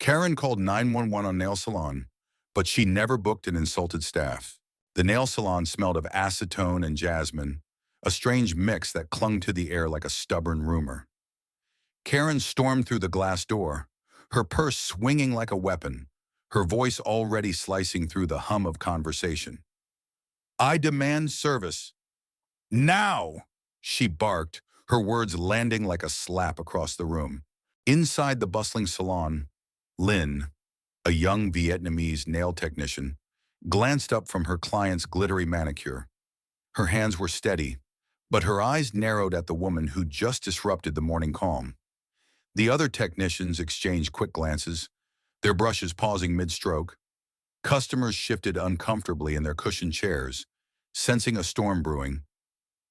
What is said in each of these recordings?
Karen called 911 on nail salon, but she never booked an insulted staff. The nail salon smelled of acetone and jasmine, a strange mix that clung to the air like a stubborn rumor. Karen stormed through the glass door, her purse swinging like a weapon, her voice already slicing through the hum of conversation. "I demand service. Now!" she barked, her words landing like a slap across the room. Inside the bustling salon, Lynn, a young Vietnamese nail technician, glanced up from her client's glittery manicure. Her hands were steady, but her eyes narrowed at the woman who just disrupted the morning calm. The other technicians exchanged quick glances, their brushes pausing mid-stroke. Customers shifted uncomfortably in their cushioned chairs, sensing a storm brewing.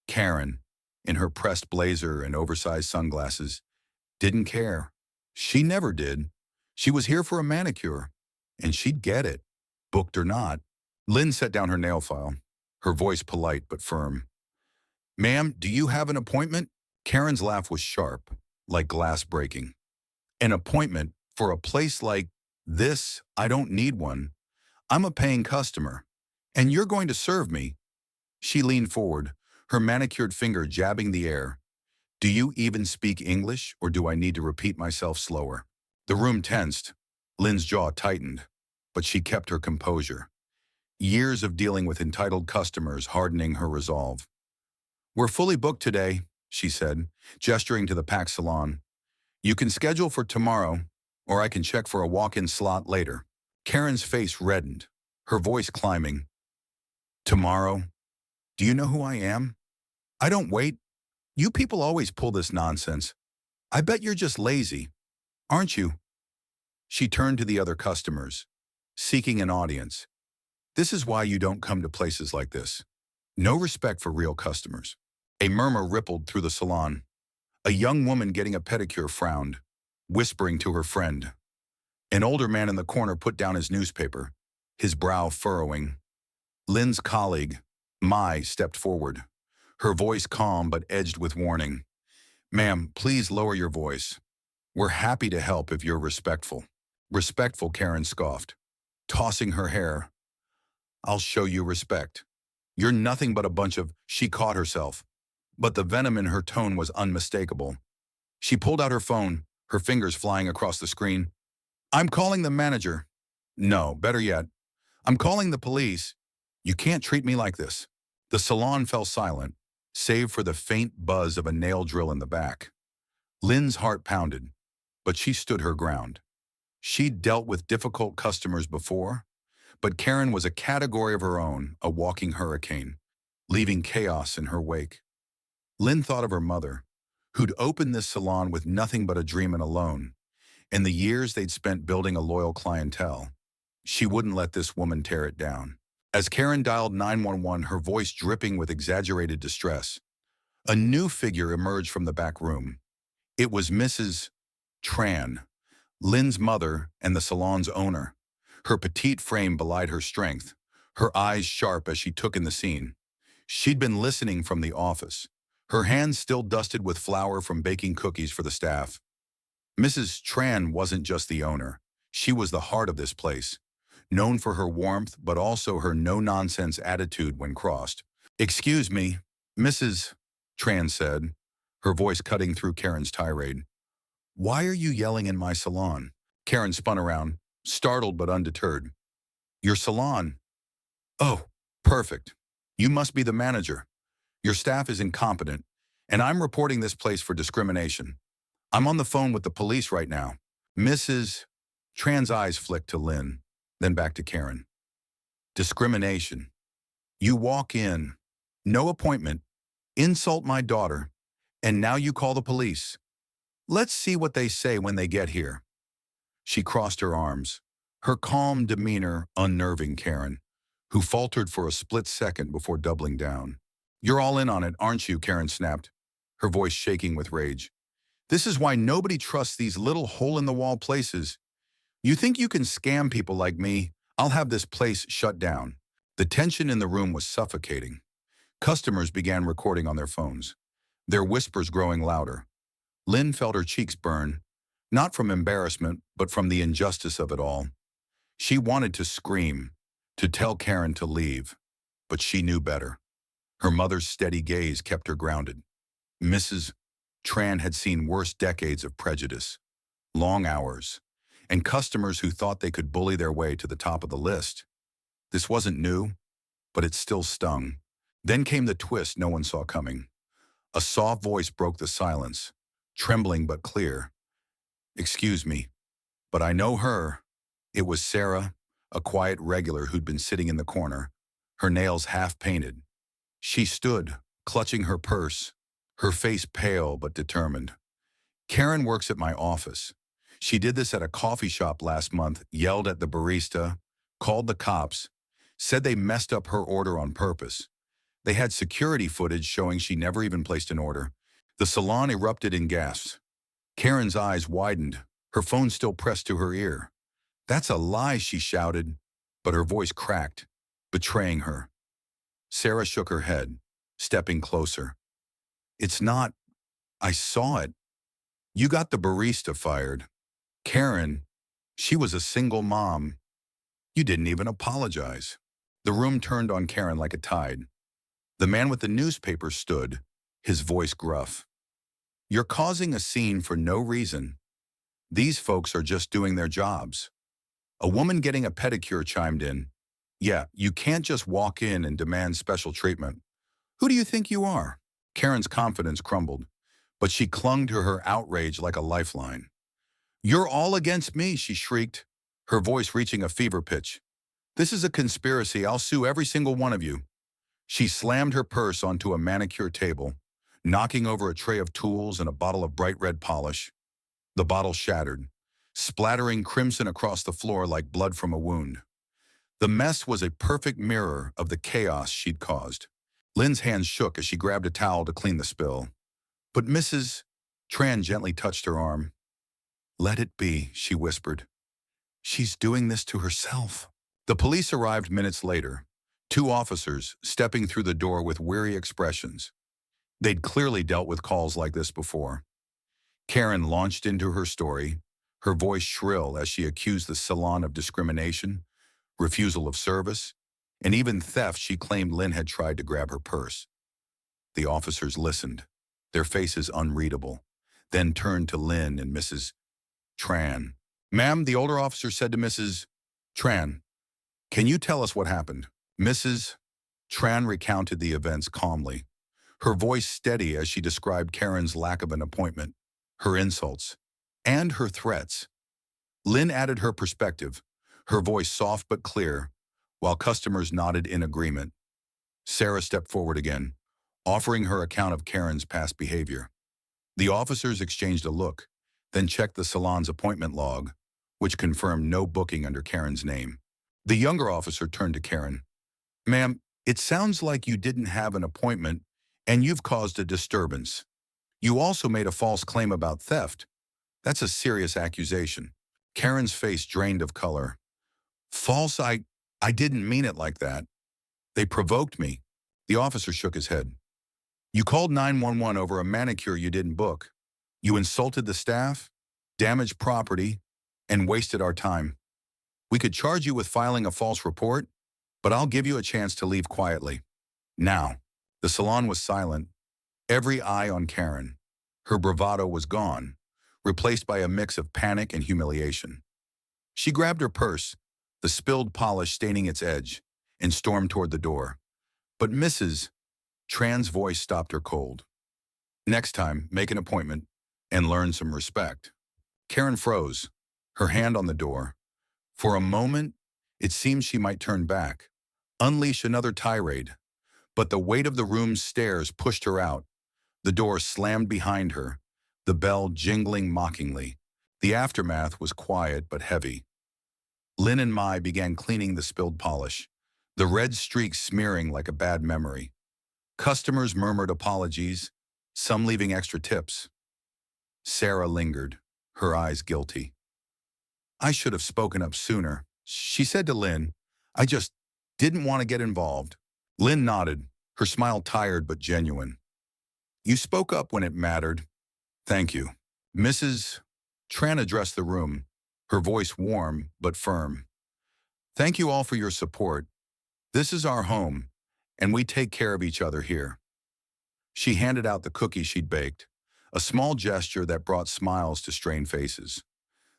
Karen, in her pressed blazer and oversized sunglasses, didn't care. She never did. She was here for a manicure, and she'd get it, booked or not. Lynn set down her nail file, her voice polite but firm. "Ma'am, do you have an appointment?" Karen's laugh was sharp, like glass breaking. "An appointment for a place like this? I don't need one. I'm a paying customer, and you're going to serve me." She leaned forward, her manicured finger jabbing the air. "Do you even speak English, or do I need to repeat myself slower?" The room tensed. Lynn's jaw tightened, but she kept her composure. Years of dealing with entitled customers hardening her resolve. "We're fully booked today," she said, gesturing to the packed salon. "You can schedule for tomorrow, or I can check for a walk-in slot later." Karen's face reddened, her voice climbing. "Tomorrow? Do you know who I am? I don't wait. You people always pull this nonsense. I bet you're just lazy, aren't you?" She turned to the other customers, seeking an audience. "This is why you don't come to places like this. No respect for real customers." A murmur rippled through the salon. A young woman getting a pedicure frowned, whispering to her friend. An older man in the corner put down his newspaper, his brow furrowing. Lynn's colleague, Mai, stepped forward, her voice calm but edged with warning. "Ma'am, please lower your voice. We're happy to help if you're respectful." "Respectful," Karen scoffed, tossing her hair. "I'll show you respect. You're nothing but a bunch of—" She caught herself, but the venom in her tone was unmistakable. She pulled out her phone, her fingers flying across the screen. "I'm calling the manager. No, better yet, I'm calling the police. You can't treat me like this." The salon fell silent, save for the faint buzz of a nail drill in the back. Lynn's heart pounded, but she stood her ground. She'd dealt with difficult customers before, but Karen was a category of her own, a walking hurricane, leaving chaos in her wake. Lynn thought of her mother, who'd opened this salon with nothing but a dream and a loan, and the years they'd spent building a loyal clientele. She wouldn't let this woman tear it down. As Karen dialed 911, her voice dripping with exaggerated distress, a new figure emerged from the back room. It was Mrs. Tran, Lynn's mother and the salon's owner. Her petite frame belied her strength, her eyes sharp as she took in the scene. She'd been listening from the office, her hands still dusted with flour from baking cookies for the staff. Mrs. Tran wasn't just the owner. She was the heart of this place, known for her warmth but also her no-nonsense attitude when crossed. "Excuse me," Mrs. Tran said, her voice cutting through Karen's tirade. "Why are you yelling in my salon?" Karen spun around, startled but undeterred. "Your salon? Oh, perfect. You must be the manager. Your staff is incompetent, and I'm reporting this place for discrimination. I'm on the phone with the police right now." Mrs. Tran's eyes flicked to Lynn, then back to Karen. "Discrimination. You walk in, no appointment, insult my daughter, and now you call the police. Let's see what they say when they get here." She crossed her arms, her calm demeanor unnerving Karen, who faltered for a split second before doubling down. "You're all in on it, aren't you?" Karen snapped, her voice shaking with rage. "This is why nobody trusts these little hole-in-the-wall places. You think you can scam people like me? I'll have this place shut down." The tension in the room was suffocating. Customers began recording on their phones, their whispers growing louder. Lynn felt her cheeks burn, Not from embarrassment, but from the injustice of it all. She wanted to scream, to tell Karen to leave, but she knew better. Her mother's steady gaze kept her grounded. Mrs. Tran had seen worse decades of prejudice, long hours, and customers who thought they could bully their way to the top of the list. This wasn't new, but it still stung. Then came the twist no one saw coming. A soft voice broke the silence, trembling but clear. "Excuse me, but I know her." It was Sarah, a quiet regular who'd been sitting in the corner, her nails half painted. She stood, clutching her purse, her face pale but determined. "Karen works at my office. She did this at a coffee shop last month, yelled at the barista, called the cops, said they messed up her order on purpose. They had security footage showing she never even placed an order." The salon erupted in gasps. Karen's eyes widened, her phone still pressed to her ear. "That's a lie," she shouted, but her voice cracked, betraying her. Sarah shook her head, stepping closer. "It's not. I saw it. You got the barista fired. Karen, she was a single mom. You didn't even apologize." The room turned on Karen like a tide. The man with the newspaper stood, his voice gruff. "You're causing a scene for no reason. These folks are just doing their jobs." A woman getting a pedicure chimed in. "Yeah, you can't just walk in and demand special treatment. Who do you think you are?" Karen's confidence crumbled, but she clung to her outrage like a lifeline. "You're all against me," she shrieked, her voice reaching a fever pitch. "This is a conspiracy. I'll sue every single one of you." She slammed her purse onto a manicure table, knocking over a tray of tools and a bottle of bright red polish. The bottle shattered, splattering crimson across the floor like blood from a wound. The mess was a perfect mirror of the chaos she'd caused. Lynn's hands shook as she grabbed a towel to clean the spill. But Mrs. Tran gently touched her arm. "Let it be," she whispered. "She's doing this to herself." The police arrived minutes later, two officers stepping through the door with weary expressions. They'd clearly dealt with calls like this before. Karen launched into her story, her voice shrill as she accused the salon of discrimination, refusal of service, and even theft. She claimed Lynn had tried to grab her purse. The officers listened, their faces unreadable, then turned to Lynn and Mrs. Tran. "Ma'am," the older officer said to Mrs. Tran, "can you tell us what happened?" Mrs. Tran recounted the events calmly, her voice steady as she described Karen's lack of an appointment, her insults, and her threats. Lynn added her perspective, her voice soft but clear, while customers nodded in agreement. Sarah stepped forward again, offering her account of Karen's past behavior. The officers exchanged a look, then checked the salon's appointment log, which confirmed no booking under Karen's name. The younger officer turned to Karen. "Ma'am, it sounds like you didn't have an appointment and you've caused a disturbance. You also made a false claim about theft. That's a serious accusation." Karen's face drained of color. "False? I didn't mean it like that. They provoked me." The officer shook his head. "You called 911 over a manicure you didn't book. You insulted the staff, damaged property, and wasted our time. We could charge you with filing a false report, but I'll give you a chance to leave quietly." Now, the salon was silent, every eye on Karen. Her bravado was gone, replaced by a mix of panic and humiliation. She grabbed her purse, the spilled polish staining its edge, and stormed toward the door. But Mrs. Tran's voice stopped her cold. "Next time, make an appointment and learn some respect." Karen froze, her hand on the door. For a moment, it seemed she might turn back, unleash another tirade. But the weight of the room's stairs pushed her out. The door slammed behind her, the bell jingling mockingly. The aftermath was quiet but heavy. Lynn and Mai began cleaning the spilled polish, the red streaks smearing like a bad memory. Customers murmured apologies, some leaving extra tips. Sarah lingered, her eyes guilty. "I should have spoken up sooner," she said to Lynn. "I just didn't want to get involved." Lynn nodded, her smile tired but genuine. "You spoke up when it mattered. Thank you." Mrs. Tran addressed the room, her voice warm but firm. Thank you all for your support. This is our home, and we take care of each other here. She handed out the cookie she'd baked, a small gesture that brought smiles to strained faces.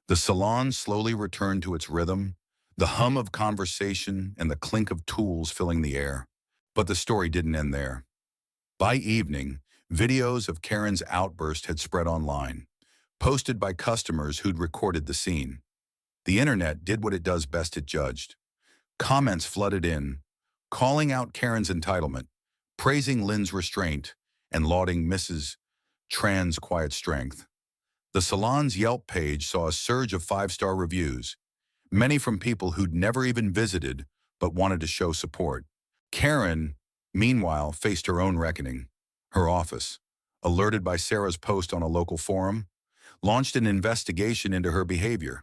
The salon slowly returned to its rhythm, the hum of conversation and the clink of tools filling the air. But the story didn't end there. By evening, videos of Karen's outburst had spread online, posted by customers who'd recorded the scene. The internet did what it does best: it judged. Comments flooded in, calling out Karen's entitlement, praising Lynn's restraint, and lauding Mrs. Tran's quiet strength. The salon's Yelp page saw a surge of 5-star reviews, many from people who'd never even visited but wanted to show support. Karen, meanwhile, faced her own reckoning. Her office, alerted by Sarah's post on a local forum, launched an investigation into her behavior.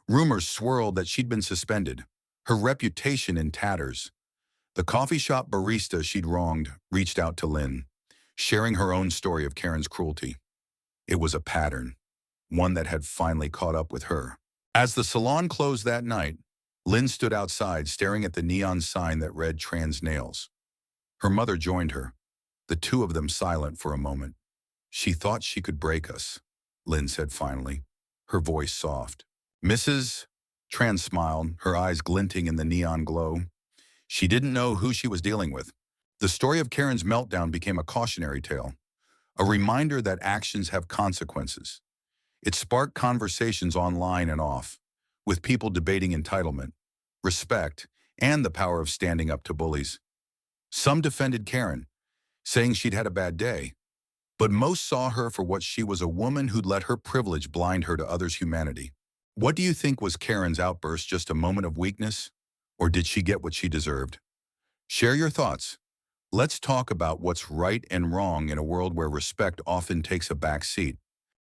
Rumors swirled that she'd been suspended, her reputation in tatters. The coffee shop barista she'd wronged reached out to Lynn, sharing her own story of Karen's cruelty. It was a pattern, one that had finally caught up with her. As the salon closed that night, Lynn stood outside staring at the neon sign that read "Trans Nails." Her mother joined her, the two of them silent for a moment. "She thought she could break us," Lynn said finally, her voice soft. Mrs. Tran smiled, her eyes glinting in the neon glow. She didn't know who she was dealing with. The story of Karen's meltdown became a cautionary tale, a reminder that actions have consequences. It sparked conversations online and off, with people debating entitlement, respect, and the power of standing up to bullies. Some defended Karen, saying she'd had a bad day, but most saw her for what she was: a woman who'd let her privilege blind her to others' humanity. What do you think? Was Karen's outburst just a moment of weakness, or did she get what she deserved? Share your thoughts. Let's talk about what's right and wrong in a world where respect often takes a back seat.